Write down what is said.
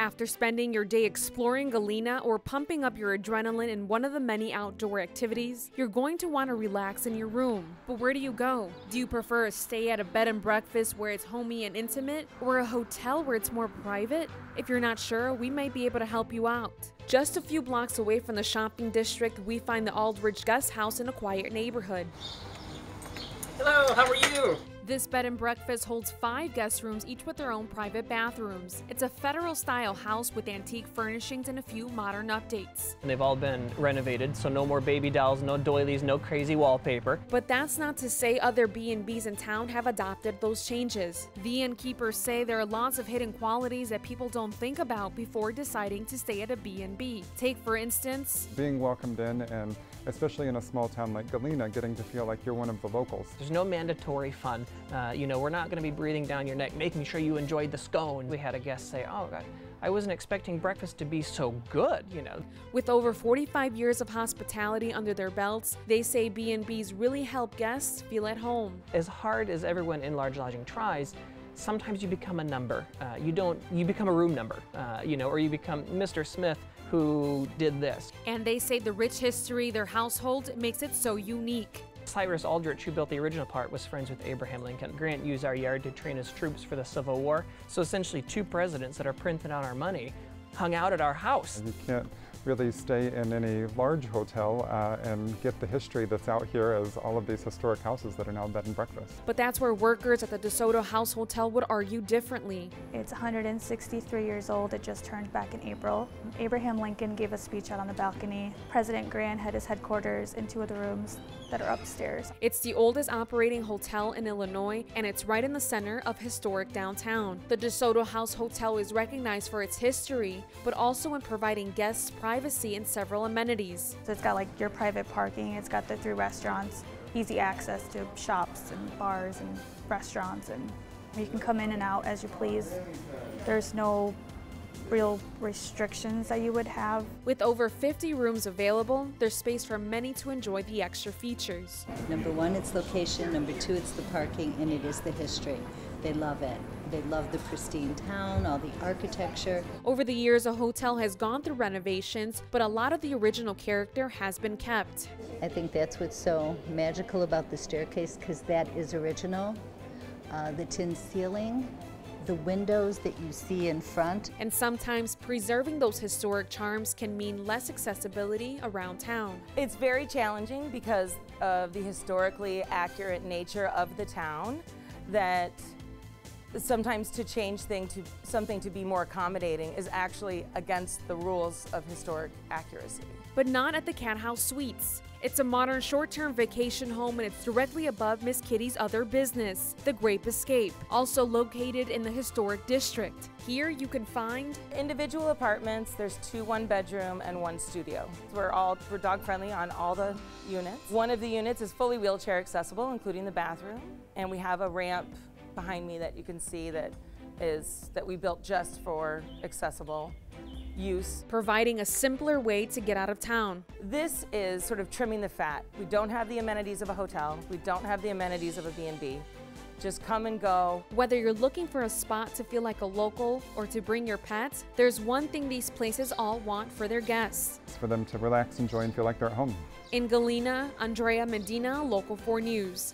After spending your day exploring Galena or pumping up your adrenaline in one of the many outdoor activities, you're going to want to relax in your room. But where do you go? Do you prefer a stay at a bed and breakfast where it's homey and intimate, or a hotel where it's more private? If you're not sure, we might be able to help you out. Just a few blocks away from the shopping district, we find the Aldridge Guest House in a quiet neighborhood. Hello, how are you? This bed and breakfast holds 5 guest rooms, each with their own private bathrooms. It's a federal-style house with antique furnishings and a few modern updates. And they've all been renovated, so no more baby dolls, no doilies, no crazy wallpaper. But that's not to say other B&Bs in town have adopted those changes. The innkeepers say there are lots of hidden qualities that people don't think about before deciding to stay at a B&B. Take, for instance, being welcomed in, and especially in a small town like Galena, getting to feel like you're one of the locals. There's no mandatory fun. We're not going to be breathing down your neck, making sure you enjoyed the scone. We had a guest say, oh, God, I wasn't expecting breakfast to be so good, With over 45 years of hospitality under their belts, they say B&Bs really help guests feel at home. As hard as everyone in large lodging tries, sometimes you become a number. You become a room number, or you become Mr. Smith who did this. And they say the rich history their household makes it so unique. Cyrus Aldrich, who built the original part, was friends with Abraham Lincoln. Grant used our yard to train his troops for the Civil War. So essentially 2 presidents that are printing out our money hung out at our house. You can't really stay in any large hotel and get the history that's out here as all of these historic houses that are now bed and breakfast. But that's where workers at the DeSoto House Hotel would argue differently. It's 163 years old. It just turned back in April. Abraham Lincoln gave a speech out on the balcony. President Grant had his headquarters in 2 of the rooms that are upstairs. It's the oldest operating hotel in Illinois, and it's right in the center of historic downtown. The DeSoto House Hotel is recognized for its history, but also in providing guests privacy and several amenities. So it's got like your private parking, it's got the 3 restaurants, easy access to shops and bars and restaurants, and you can come in and out as you please. There's no real restrictions that you would have. With over 50 rooms available, there's space for many to enjoy the extra features. Number 1, it's location. Number 2, it's the parking, and it is the history. They love it. They love the pristine town, all the architecture. Over the years, the hotel has gone through renovations, but a lot of the original character has been kept. I think that's what's so magical about the staircase, because that is original. The tin ceiling, the windows that you see in front. And sometimes preserving those historic charms can mean less accessibility around town. It's very challenging because of the historically accurate nature of the town, that sometimes to change something to be more accommodating is actually against the rules of historic accuracy. But not at the Cat House Suites. It's a modern short-term vacation home, and it's directly above Miss Kitty's other business, The Grape Escape, also located in the historic district. Here you can find individual apartments. There's 2 one-bedroom and 1 studio. We're dog-friendly on all the units. One of the units is fully wheelchair accessible, including the bathroom, and we have a ramp behind me that you can see that we built just for accessible use. Providing a simpler way to get out of town. This is sort of trimming the fat. We don't have the amenities of a hotel. We don't have the amenities of a B&B. Just come and go. Whether you're looking for a spot to feel like a local or to bring your pets, there's one thing these places all want for their guests. It's for them to relax, enjoy, and feel like they're at home. In Galena, Andrea Medina, Local 4 News.